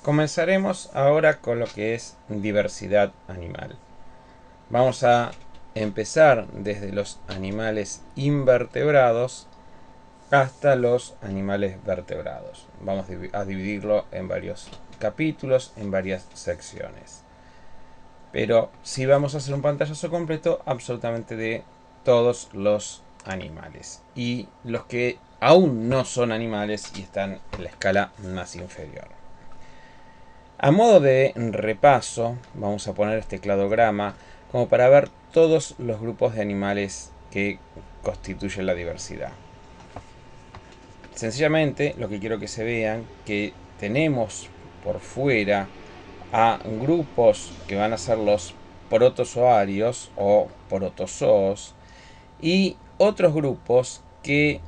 Comenzaremos ahora con lo que es diversidad animal. Vamos a empezar desde los animales invertebrados hasta los animales vertebrados. Vamos a dividirlo en varios capítulos, en varias secciones. Pero sí vamos a hacer un pantallazo completo absolutamente de todos los animales. Y los que aún no son animales y están en la escala más inferior. A modo de repaso, vamos a poner este cladograma como para ver todos los grupos de animales que constituyen la diversidad. Sencillamente, lo que quiero que se vean que tenemos por fuera a grupos que van a ser los protozoarios o protozoos y otros grupos que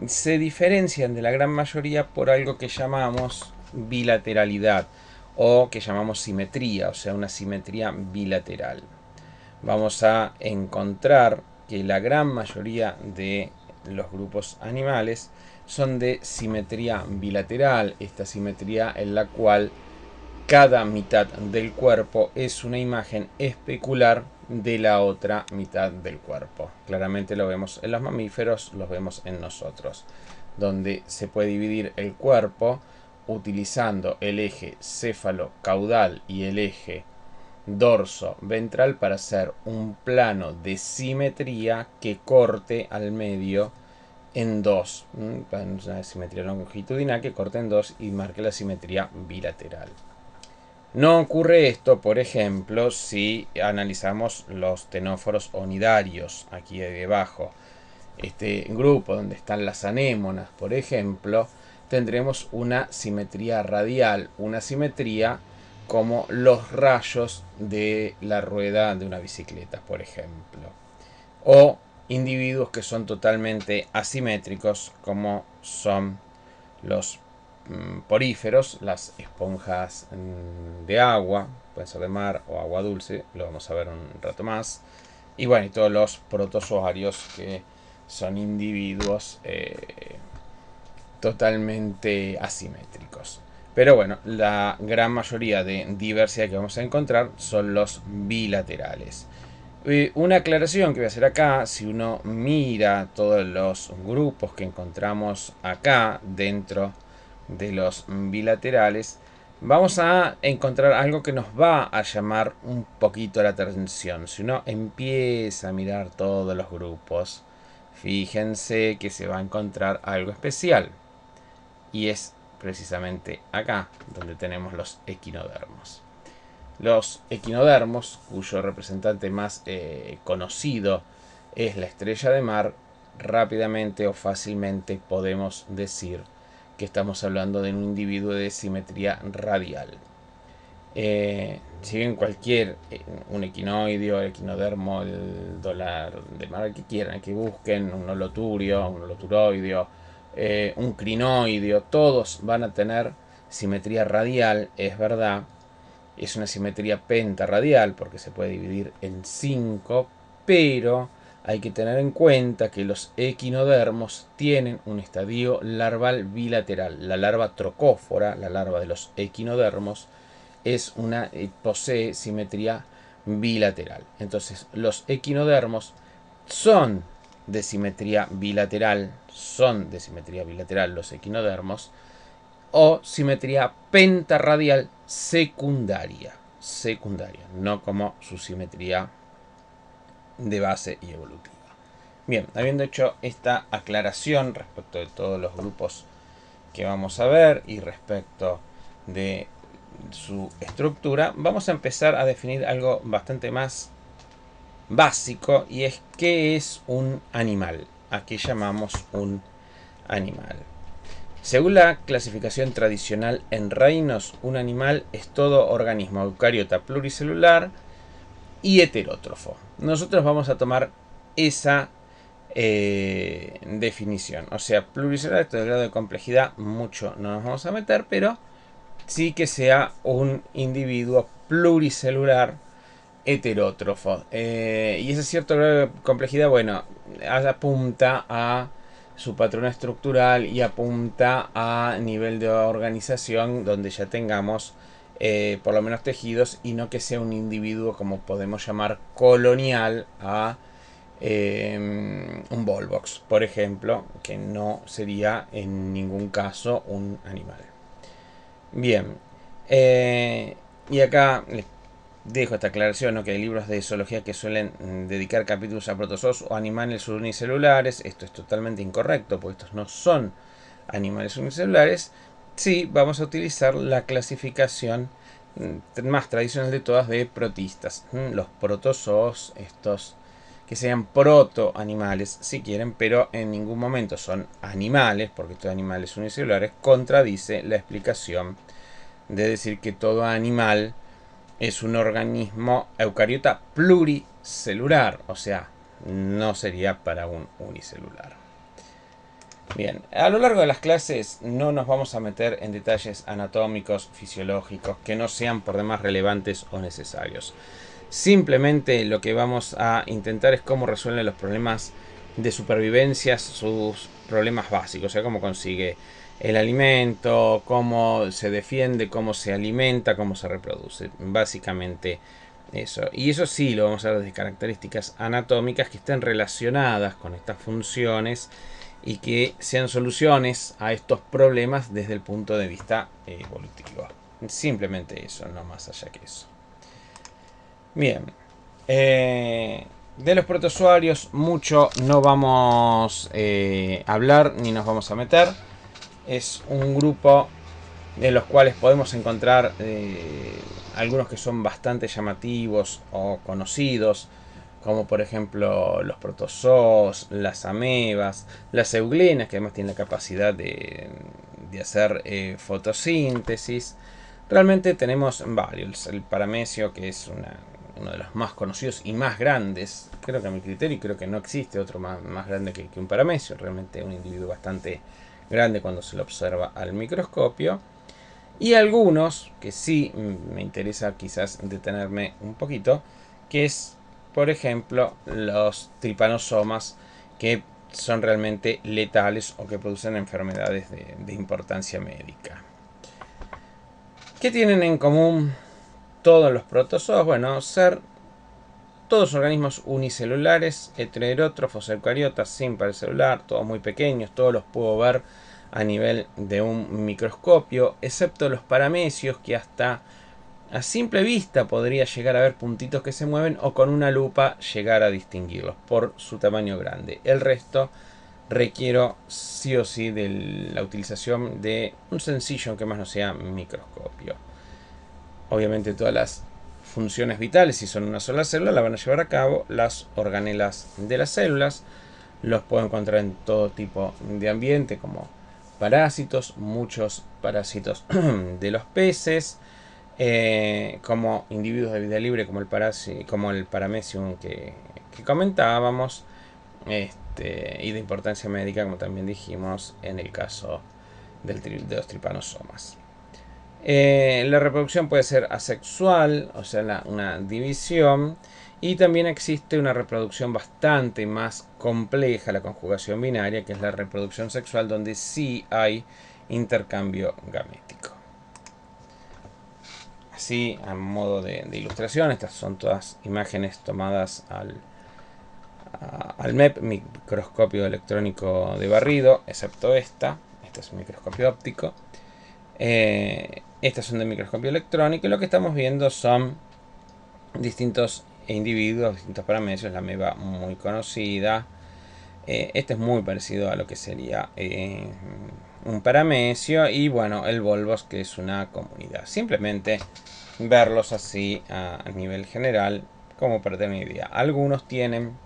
se diferencian de la gran mayoría por algo que llamamos bilateralidad o que llamamos simetría, o sea, una simetría bilateral. Vamos a encontrar que la gran mayoría de los grupos animales son de simetría bilateral, esta simetría en la cual cada mitad del cuerpo es una imagen especular de la otra mitad del cuerpo. Claramente lo vemos en los mamíferos, lo vemos en nosotros, donde se puede dividir el cuerpo utilizando el eje céfalo-caudal y el eje dorso-ventral para hacer un plano de simetría que corte al medio en dos. Una simetría longitudinal que corte en dos y marque la simetría bilateral. No ocurre esto, por ejemplo, si analizamos los ctenóforos onidarios, aquí debajo. Este grupo donde están las anémonas, por ejemplo, tendremos una simetría radial, una simetría como los rayos de la rueda de una bicicleta, por ejemplo. O individuos que son totalmente asimétricos, como son los poríferos, las esponjas de agua, pueden ser de mar o agua dulce, lo vamos a ver un rato más. Y bueno, y todos los protozoarios que son individuos totalmente asimétricos. Pero bueno, la gran mayoría de diversidad que vamos a encontrar son los bilaterales. Una aclaración que voy a hacer acá, si uno mira todos los grupos que encontramos acá dentro de los bilaterales, vamos a encontrar algo que nos va a llamar un poquito la atención. Si uno empieza a mirar todos los grupos, fíjense que se va a encontrar algo especial. Y es precisamente acá donde tenemos los equinodermos. Los equinodermos, cuyo representante más conocido es la estrella de mar, rápidamente o fácilmente podemos decir que estamos hablando de un individuo de simetría radial. Si bien cualquier, un equinoideo, el equinodermo, el dólar de mar, que quieran, que busquen un holoturio, un holoturoideo, un crinoideo, todos van a tener simetría radial, es verdad. Es una simetría pentarradial porque se puede dividir en 5, pero hay que tener en cuenta que los equinodermos tienen un estadio larval bilateral. La larva trocófora, la larva de los equinodermos, posee simetría bilateral. Entonces, los equinodermos son de simetría bilateral, los equinodermos, o simetría pentarradial secundaria, no como su simetría de base y evolutiva. Bien, habiendo hecho esta aclaración respecto de todos los grupos que vamos a ver y respecto de su estructura, vamos a empezar a definir algo bastante más básico, y es qué es un animal, a qué llamamos un animal. Según la clasificación tradicional en reinos, un animal es todo organismo eucariota pluricelular y heterótrofo. Nosotros vamos a tomar esa definición. O sea, pluricelular, esto de grado de complejidad mucho no nos vamos a meter, pero sí que sea un individuo pluricelular heterótrofo. Y ese cierto grado de complejidad, bueno, apunta a su patrón estructural y apunta a nivel de organización donde ya tengamos por lo menos tejidos y no que sea un individuo como podemos llamar colonial a un Volvox, por ejemplo, que no sería en ningún caso un animal. Bien, y acá les dejo esta aclaración, ¿no? Que hay libros de zoología que suelen dedicar capítulos a protozoos o animales unicelulares. Esto es totalmente incorrecto, porque estos no son animales unicelulares. Sí, vamos a utilizar la clasificación más tradicional de todas de protistas. Los protozoos, estos que sean protoanimales si quieren, pero en ningún momento son animales, porque estos animales unicelulares contradice la explicación de decir que todo animal es un organismo eucariota pluricelular, o sea, no sería para un unicelular. Bien, a lo largo de las clases no nos vamos a meter en detalles anatómicos, fisiológicos, que no sean por demás relevantes o necesarios. Simplemente lo que vamos a intentar es cómo resuelven los problemas de supervivencia, sus problemas básicos, o sea, cómo consigue el alimento, cómo se defiende, cómo se alimenta, cómo se reproduce. Básicamente eso. Y eso sí lo vamos a ver desde características anatómicas que estén relacionadas con estas funciones y que sean soluciones a estos problemas desde el punto de vista evolutivo. Simplemente eso, no más allá que eso. Bien. De los protozoarios mucho no vamos a hablar ni nos vamos a meter. Es un grupo de los cuales podemos encontrar algunos que son bastante llamativos o conocidos, como por ejemplo los protozoos, las amebas, las euglenas, que además tienen la capacidad de hacer fotosíntesis. Realmente tenemos varios. El paramecio, que es uno de los más conocidos y más grandes, creo que a mi criterio, creo que no existe otro más grande que un paramecio. Realmente un individuo bastante grande cuando se lo observa al microscopio. Y algunos que sí me interesa quizás detenerme un poquito, que es, por ejemplo, los tripanosomas, que son realmente letales o que producen enfermedades de importancia médica. ¿Qué tienen en común todos los protozoos? Bueno, ser todos organismos unicelulares, heterótrofos, eucariotas, sin pared celular, todos muy pequeños, todos los puedo ver a nivel de un microscopio, excepto los paramecios, que hasta a simple vista podría llegar a ver puntitos que se mueven, o con una lupa llegar a distinguirlos por su tamaño grande. El resto requiero sí o sí de la utilización de un sencillo, aunque más no sea, microscopio. Obviamente todas las funciones vitales, si son una sola célula, la van a llevar a cabo las organelas de las células. Los puedo encontrar en todo tipo de ambiente, como parásitos, muchos parásitos de los peces, como individuos de vida libre, como el paramecium que comentábamos, y de importancia médica, como también dijimos en el caso de los tripanosomas. La reproducción puede ser asexual, o sea, una división, y también existe una reproducción bastante más compleja, la conjugación binaria, que es la reproducción sexual, donde sí hay intercambio gamético. Así, a modo de ilustración, estas son todas imágenes tomadas al MEP, microscopio electrónico de barrido, excepto esta es un microscopio óptico. Estas son de microscopio electrónico y lo que estamos viendo son distintos individuos, distintos paramecios. La ameba muy conocida. Este es muy parecido a lo que sería un paramecio. Y bueno, el Volvos, que es una comunidad. Simplemente verlos así a nivel general, como para tener una idea. Algunos tienen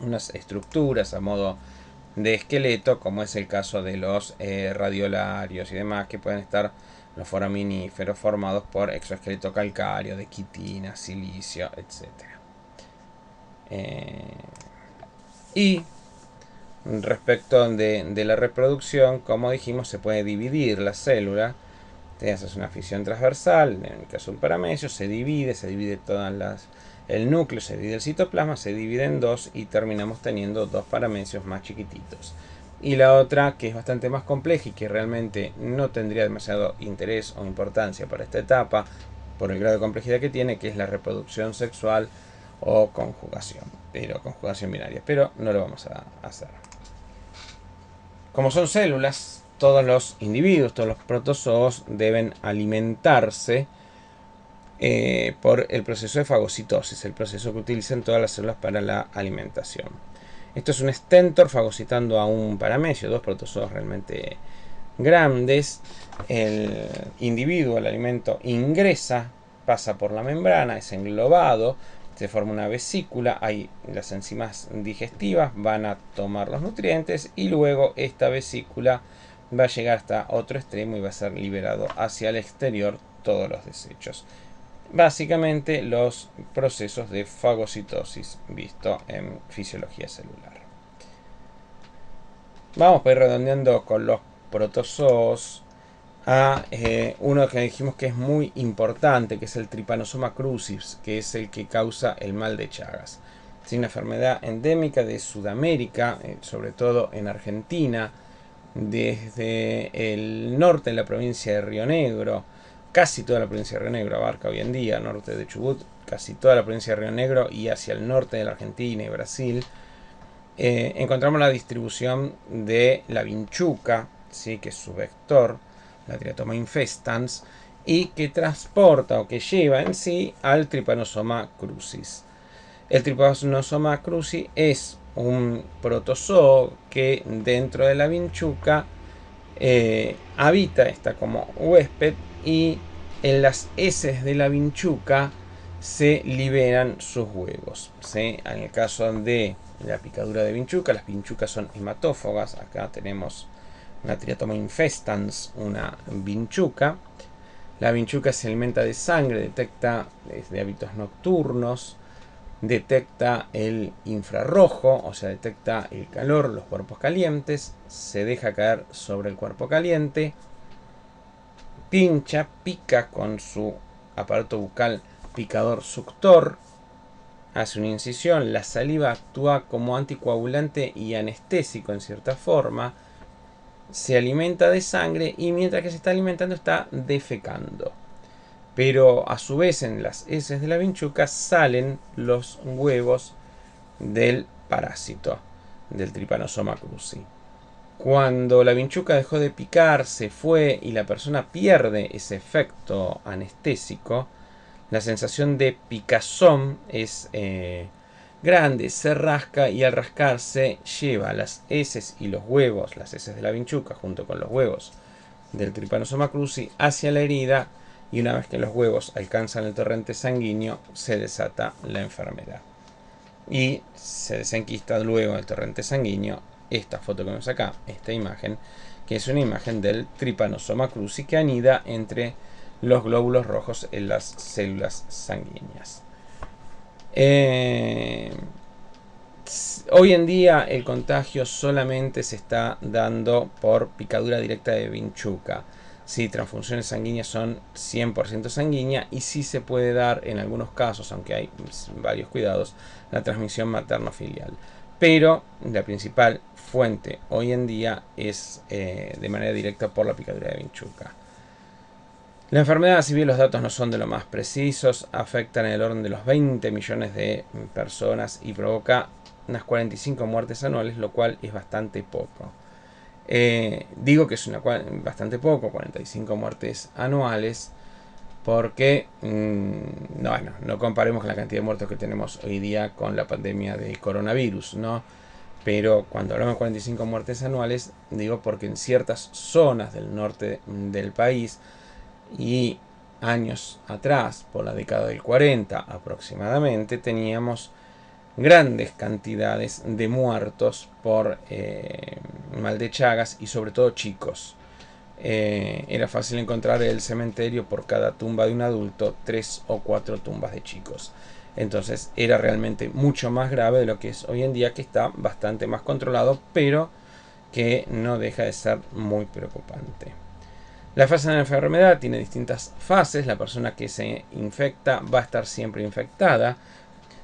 unas estructuras a modo de esqueleto, como es el caso de los radiolarios y demás, que pueden estar los foraminíferos formados por exoesqueleto calcáreo de quitina, silicio, etc. Y respecto de la reproducción, como dijimos, se puede dividir la célula. Te haces una fisión transversal, en el caso de un paramecio, se divide todas el núcleo, se divide el citoplasma, se divide en dos y terminamos teniendo dos paramecios más chiquititos. Y la otra, que es bastante más compleja y que realmente no tendría demasiado interés o importancia para esta etapa, por el grado de complejidad que tiene, que es la reproducción sexual o conjugación, pero conjugación binaria, pero no lo vamos a hacer. Como son células, todos los individuos, todos los protozoos deben alimentarse por el proceso de fagocitosis, el proceso que utilizan todas las células para la alimentación. Esto es un stentor fagocitando a un paramecio, dos protozoos realmente grandes. El individuo, el alimento, ingresa, pasa por la membrana, es englobado, se forma una vesícula, hay las enzimas digestivas, van a tomar los nutrientes y luego esta vesícula va a llegar hasta otro extremo y va a ser liberado hacia el exterior todos los desechos. Básicamente los procesos de fagocitosis visto en fisiología celular. Vamos a ir redondeando con los protozoos a uno que dijimos que es muy importante, que es el Trypanosoma crucis, que es el que causa el mal de Chagas. Es una enfermedad endémica de Sudamérica, sobre todo en Argentina, desde el norte de la provincia de Río Negro, casi toda la provincia de Río Negro abarca hoy en día, norte de Chubut, casi toda la provincia de Río Negro y hacia el norte de la Argentina y Brasil. Encontramos la distribución de la vinchuca, ¿sí? Que es su vector, la Triatoma infestans, y que transporta o que lleva en sí al Trypanosoma crucis. El Trypanosoma crucis es un protozoo que dentro de la vinchuca habita, está como huésped, y en las heces de la vinchuca se liberan sus huevos, ¿sí? En el caso de la picadura de vinchuca, las vinchucas son hematófagas. Acá tenemos una Triatoma infestans, una vinchuca. La vinchuca se alimenta de sangre, detecta de hábitos nocturnos, detecta el infrarrojo, o sea, detecta el calor, los cuerpos calientes, se deja caer sobre el cuerpo caliente, pincha, pica con su aparato bucal picador suctor, hace una incisión, la saliva actúa como anticoagulante y anestésico en cierta forma, se alimenta de sangre y mientras que se está alimentando está defecando. Pero a su vez en las heces de la vinchuca salen los huevos del parásito, del Trypanosoma crucis. Cuando la vinchuca dejó de picar, se fue y la persona pierde ese efecto anestésico, la sensación de picazón es grande, se rasca y al rascarse lleva las heces y los huevos, las heces de la vinchuca junto con los huevos del Trypanosoma crucis hacia la herida y una vez que los huevos alcanzan el torrente sanguíneo se desata la enfermedad. Y se desenquista luego el torrente sanguíneo esta foto que vemos acá, esta imagen, que es una imagen del Trypanosoma crucis que anida entre los glóbulos rojos en las células sanguíneas. Hoy en día el contagio solamente se está dando por picadura directa de vinchuca. Sí, transfusiones sanguíneas son 100% sanguínea y sí se puede dar en algunos casos, aunque hay varios cuidados, la transmisión materno-filial. Pero la principal fuente hoy en día es de manera directa por la picadura de vinchuca. La enfermedad, si bien los datos no son de lo más precisos, afectan en el orden de los 20 millones de personas y provoca unas 45 muertes anuales, lo cual es bastante poco. Digo que es bastante poco, 45 muertes anuales, porque no comparemos con la cantidad de muertos que tenemos hoy día con la pandemia del coronavirus, ¿no? Pero cuando hablamos de 45 muertes anuales, digo porque en ciertas zonas del norte del país y años atrás, por la década del 40 aproximadamente, teníamos grandes cantidades de muertos por mal de Chagas y sobre todo chicos. Era fácil encontrar el cementerio por cada tumba de un adulto 3 o 4 tumbas de chicos. Entonces era realmente mucho más grave de lo que es hoy en día, que está bastante más controlado, pero que no deja de ser muy preocupante. La fase de la enfermedad tiene distintas fases. La persona que se infecta va a estar siempre infectada.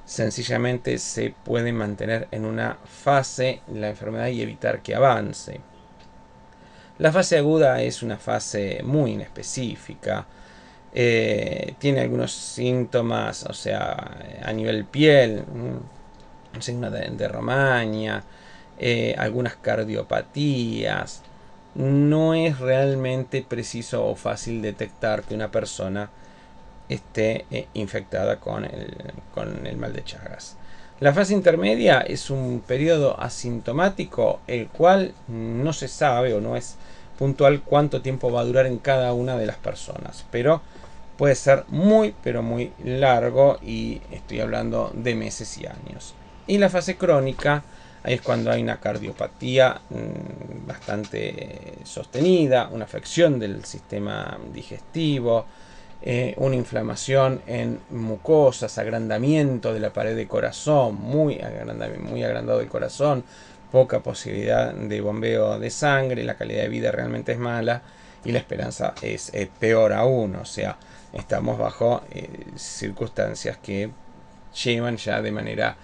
sencillamente se puede mantener en una fase la enfermedad y evitar que avance. La fase aguda es una fase muy inespecífica. Tiene algunos síntomas, o sea, a nivel piel, signo de Romaña, algunas cardiopatías. No es realmente preciso o fácil detectar que una persona esté infectada con el mal de Chagas. La fase intermedia es un periodo asintomático, el cual no se sabe o no es puntual cuánto tiempo va a durar en cada una de las personas, pero puede ser muy pero muy largo, y estoy hablando de meses y años. Y la fase crónica, ahí es cuando hay una cardiopatía bastante sostenida, una afección del sistema digestivo, una inflamación en mucosas, agrandamiento de la pared de corazón, muy agrandado el corazón, poca posibilidad de bombeo de sangre, la calidad de vida realmente es mala y la esperanza es peor aún, o sea, estamos bajo circunstancias que llevan ya de manera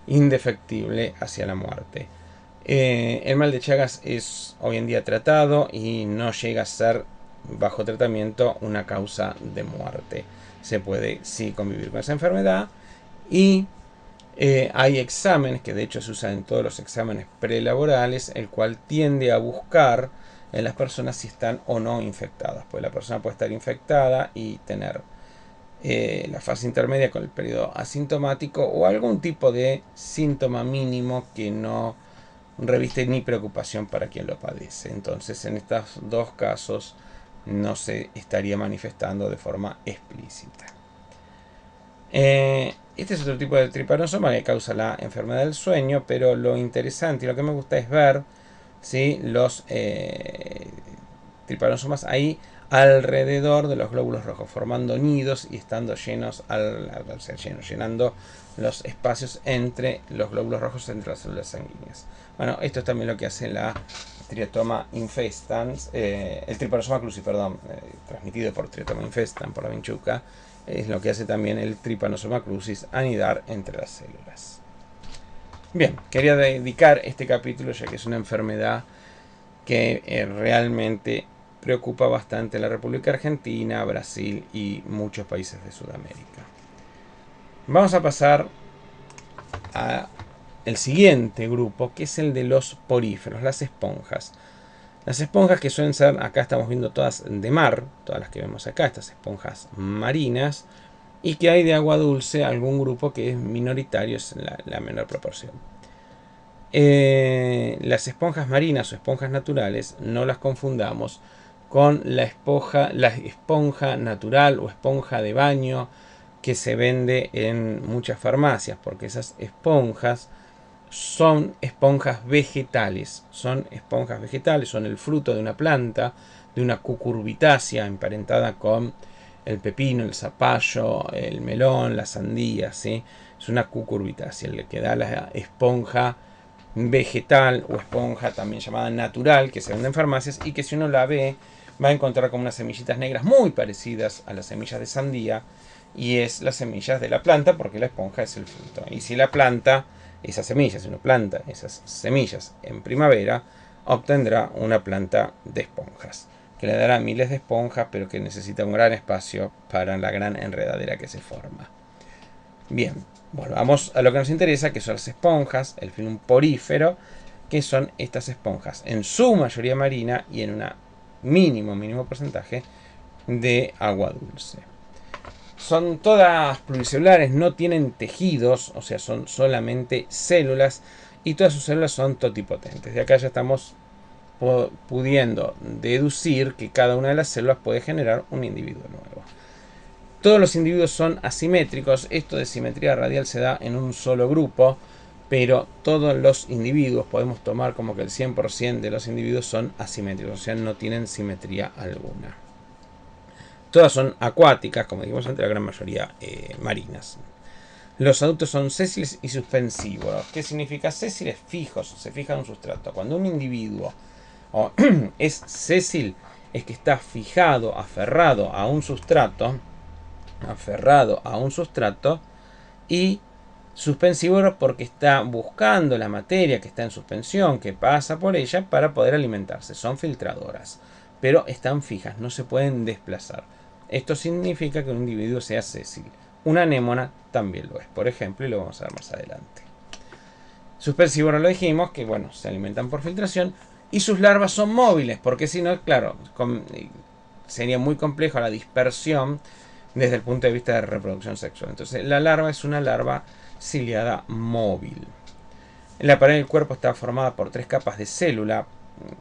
indefectible hacia la muerte. El mal de Chagas es hoy en día tratado y no llega a ser, bajo tratamiento, una causa de muerte. Se puede sí convivir con esa enfermedad, y hay exámenes que de hecho se usan en todos los exámenes prelaborales, el cual tiende a buscar en las personas si están o no infectadas, pues la persona puede estar infectada y tener la fase intermedia con el periodo asintomático o algún tipo de síntoma mínimo que no reviste ni preocupación para quien lo padece. Entonces, en estos dos casos no se estaría manifestando de forma explícita. Este es otro tipo de tripanosoma que causa la enfermedad del sueño, pero lo interesante y lo que me gusta es ver, ¿sí?, los tripanosomas ahí alrededor de los glóbulos rojos, formando nidos y estando llenos, al ser llenos, llenando los espacios entre los glóbulos rojos, entre las células sanguíneas. Bueno, esto es también lo que hace la Triatoma infestans, el tripanosoma cruzi, perdón, transmitido por Triatoma infestans, por la vinchuca, es lo que hace también el Trypanosoma crucis, anidar entre las células. Bien, quería dedicar este capítulo ya que es una enfermedad que realmente preocupa bastante a la República Argentina, Brasil y muchos países de Sudamérica. Vamos a pasar a el siguiente grupo, que es el de los poríferos, las esponjas. Las esponjas, que suelen ser, acá estamos viendo todas de mar, todas las que vemos acá, estas esponjas marinas, y que hay de agua dulce algún grupo que es minoritario, es la menor proporción. Las esponjas marinas o esponjas naturales no las confundamos con la esponja natural o esponja de baño que se vende en muchas farmacias, porque esas esponjas son esponjas vegetales, son el fruto de una planta, de una cucurbitácea emparentada con el pepino, el zapallo, el melón, la sandía, ¿sí? Es una cucurbitácea, el que da la esponja vegetal o esponja también llamada natural, que se vende en farmacias y que si uno la ve va a encontrar como unas semillitas negras muy parecidas a las semillas de sandía, y es las semillas de la planta porque la esponja es el fruto. Y si la planta esas semillas, si uno planta esas semillas en primavera, obtendrá una planta de esponjas, que le dará miles de esponjas, pero que necesita un gran espacio para la gran enredadera que se forma. Bien, volvamos a lo que nos interesa, que son las esponjas, el filum porífero, que son estas esponjas, en su mayoría marina y en un mínimo porcentaje de agua dulce. Son todas pluricelulares, no tienen tejidos, o sea, son solamente células, y todas sus células son totipotentes. De acá ya estamos pudiendo deducir que cada una de las células puede generar un individuo nuevo. Todos los individuos son asimétricos. Esto de simetría radial se da en un solo grupo, pero todos los individuos podemos tomar como que el 100% de los individuos son asimétricos, o sea, no tienen simetría alguna. Todas son acuáticas, como dijimos antes, la gran mayoría marinas. Los adultos son sésiles y suspensivos. ¿Qué significa sésiles? Fijos, se fija en un sustrato. Cuando un individuo es sésil, es que está fijado, aferrado a un sustrato, y Suspensívoro porque está buscando la materia que está en suspensión, que pasa por ella para poder alimentarse. Son filtradoras, pero están fijas, no se pueden desplazar. Esto significa que un individuo sea sésil. Una anémona también lo es, por ejemplo, y lo vamos a ver más adelante. Suspensívoro lo dijimos, que bueno, se alimentan por filtración, y sus larvas son móviles, porque si no, claro, sería muy complejo la dispersión desde el punto de vista de reproducción sexual. Entonces, la larva es una larva ciliada móvil. La pared del cuerpo está formada por 3 capas de célula,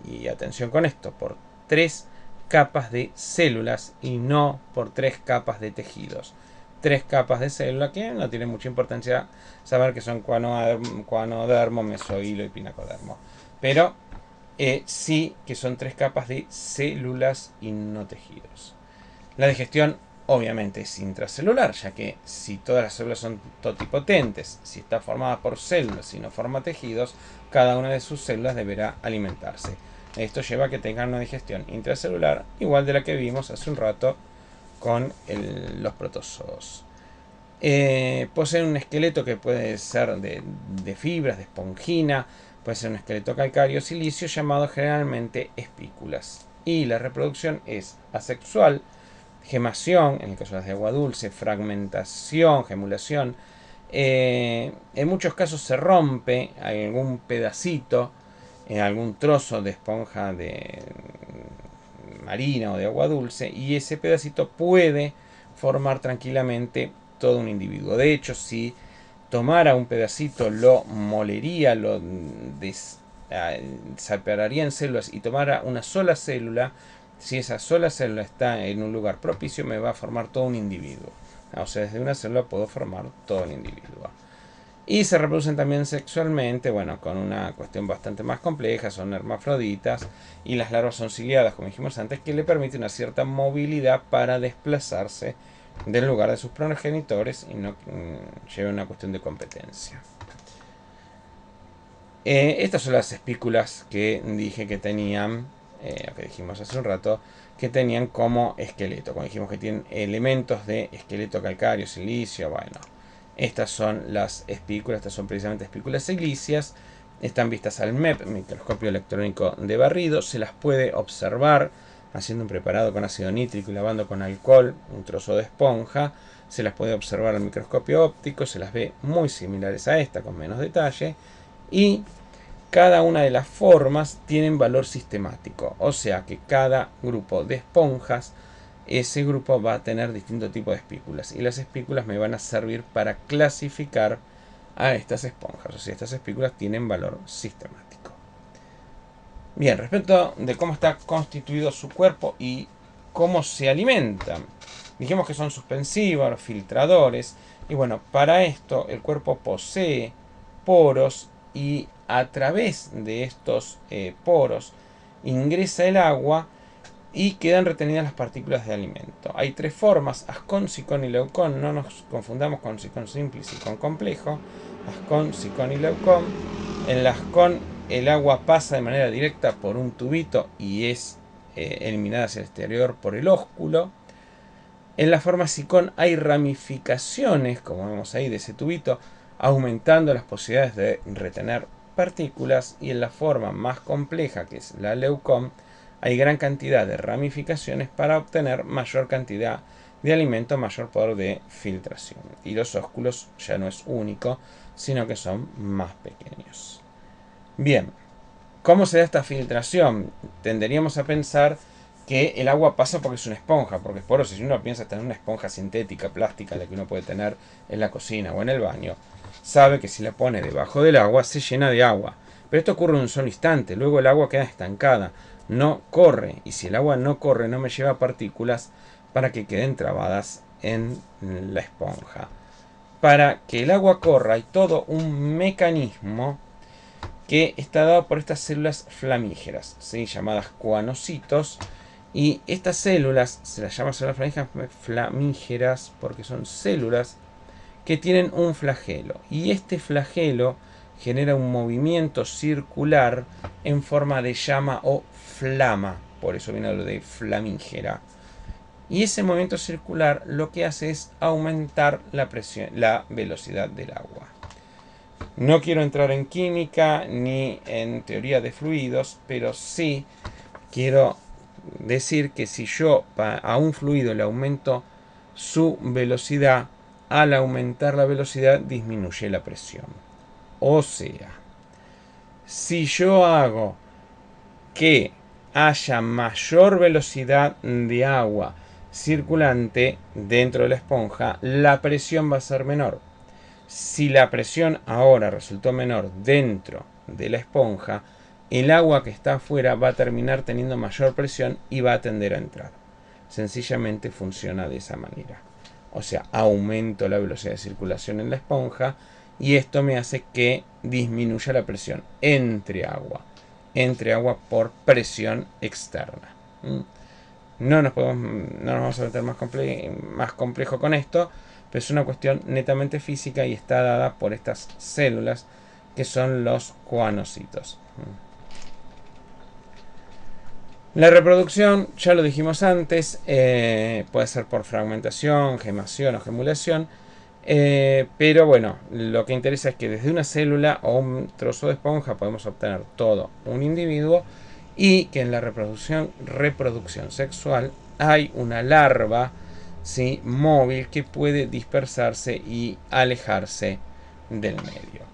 y atención con esto, por 3 capas de células y no por 3 capas de tejidos. 3 capas de célula que no tiene mucha importancia saber que son cuanodermo, mesohilo y pinacodermo. Pero sí que son 3 capas de células y no tejidos. La digestión obviamente es intracelular, ya que si todas las células son totipotentes, si está formada por células y no forma tejidos, cada una de sus células deberá alimentarse. Esto lleva a que tengan una digestión intracelular igual de la que vimos hace un rato con los protozoos. Poseen un esqueleto que puede ser de fibras, de esponjina, puede ser un esqueleto calcáreo silicio llamado generalmente espículas. Y la reproducción es asexual, gemación, en el caso de las de agua dulce, fragmentación, gemulación. En muchos casos se rompe algún pedacito, algún trozo de esponja de marina o de agua dulce, y ese pedacito puede formar tranquilamente todo un individuo. De hecho, si tomara un pedacito, lo molería, lo separaría en células y tomara una sola célula, si esa sola célula está en un lugar propicio, me va a formar todo un individuo. O sea, desde una célula puedo formar todo el individuo. Y se reproducen también sexualmente, bueno, con una cuestión bastante más compleja, son hermafroditas y las larvas son ciliadas, como dijimos antes, que le permite una cierta movilidad para desplazarse del lugar de sus progenitores y no lleva una cuestión de competencia. Estas son las espículas que dije que tenían, que dijimos hace un rato, que tenían como esqueleto. Como dijimos que tienen elementos de esqueleto calcáreo, silicio, bueno. Estas son las espículas, estas son precisamente espículas silíceas. Están vistas al MEP, microscopio electrónico de barrido. Se las puede observar haciendo un preparado con ácido nítrico y lavando con alcohol un trozo de esponja. Se las puede observar al microscopio óptico, se las ve muy similares a esta, con menos detalle. Y cada una de las formas tienen valor sistemático, o sea que cada grupo de esponjas, ese grupo va a tener distinto tipo de espículas, y las espículas me van a servir para clasificar a estas esponjas, o sea, estas espículas tienen valor sistemático. Bien, respecto de cómo está constituido su cuerpo y cómo se alimentan, dijimos que son suspensivos, filtradores, y bueno, para esto el cuerpo posee poros y a través de estos poros ingresa el agua y quedan retenidas las partículas de alimento. Hay 3 formas, ascón, sicón y leucón. No nos confundamos con sicón simple y sicón complejo. Ascón, sicón y leucón. En el ascón el agua pasa de manera directa por un tubito y es eliminada hacia el exterior por el ósculo. En la forma sicón hay ramificaciones, como vemos ahí, de ese tubito, aumentando las posibilidades de retener partículas, y en la forma más compleja, que es la leucón, hay gran cantidad de ramificaciones para obtener mayor cantidad de alimento, mayor poder de filtración. Y los ósculos ya no es único, sino que son más pequeños. Bien, ¿cómo se da esta filtración? Tenderíamos a pensar que el agua pasa porque es una esponja, porque es poroso. Si uno piensa tener una esponja sintética, plástica, la que uno puede tener en la cocina o en el baño, sabe que si la pone debajo del agua se llena de agua. Pero esto ocurre en un solo instante, luego el agua queda estancada, no corre, y si el agua no corre no me lleva partículas para que queden trabadas en la esponja. Para que el agua corra hay todo un mecanismo que está dado por estas células flamígeras, ¿sí? Llamadas coanocitos. Y estas células se las llama células flamígeras porque son células que tienen un flagelo. Y este flagelo genera un movimiento circular en forma de llama o flama. Por eso viene lo de flamígera. Y ese movimiento circular lo que hace es aumentar la presión, la velocidad del agua. No quiero entrar en química ni en teoría de fluidos, pero sí quiero decir que si yo a un fluido le aumento su velocidad, al aumentar la velocidad disminuye la presión. O sea, si yo hago que haya mayor velocidad de agua circulante dentro de la esponja, la presión va a ser menor. Si la presión ahora resultó menor dentro de la esponja, el agua que está afuera va a terminar teniendo mayor presión y va a tender a entrar. Sencillamente funciona de esa manera. O sea, aumento la velocidad de circulación en la esponja y esto me hace que disminuya la presión entre agua por presión externa. No nos vamos a meter más complejo con esto, pero es una cuestión netamente física y está dada por estas células que son los coanocitos. La reproducción, ya lo dijimos antes, puede ser por fragmentación, gemación o gemulación, pero bueno, lo que interesa es que desde una célula o un trozo de esponja podemos obtener todo un individuo y que en la reproducción sexual hay una larva, ¿sí?, móvil que puede dispersarse y alejarse del medio.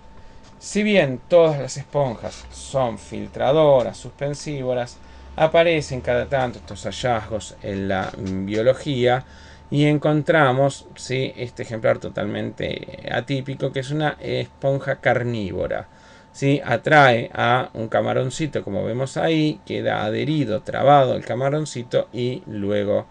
Si bien todas las esponjas son filtradoras, suspensívoras, aparecen cada tanto estos hallazgos en la biología y encontramos, ¿sí?, este ejemplar totalmente atípico que es una esponja carnívora. ¿Sí? Atrae a un camaroncito como vemos ahí, queda adherido, trabado el camaroncito y luego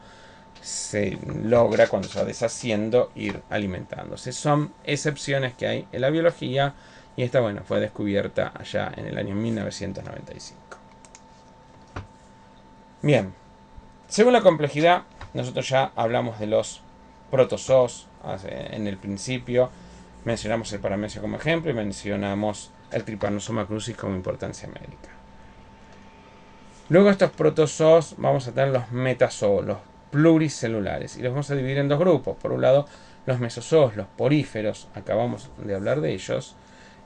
se logra, cuando se va deshaciendo, ir alimentándose. Son excepciones que hay en la biología y esta, bueno, fue descubierta allá en el año 1995. Bien, según la complejidad, nosotros ya hablamos de los protozoos en el principio, mencionamos el paramecio como ejemplo y mencionamos el Trypanosoma cruzi como importancia médica. Luego estos protozoos vamos a tener los metazoos, los pluricelulares, y los vamos a dividir en dos grupos. Por un lado, los mesozoos, los poríferos, acabamos de hablar de ellos,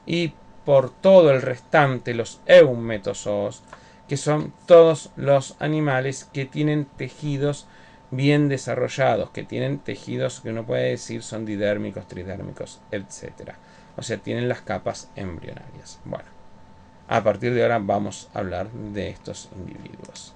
y por todo el restante, los eumetozoos, que son todos los animales que tienen tejidos bien desarrollados, que tienen tejidos que uno puede decir son didérmicos, tridérmicos, etc. O sea, tienen las capas embrionarias. Bueno, a partir de ahora vamos a hablar de estos individuos.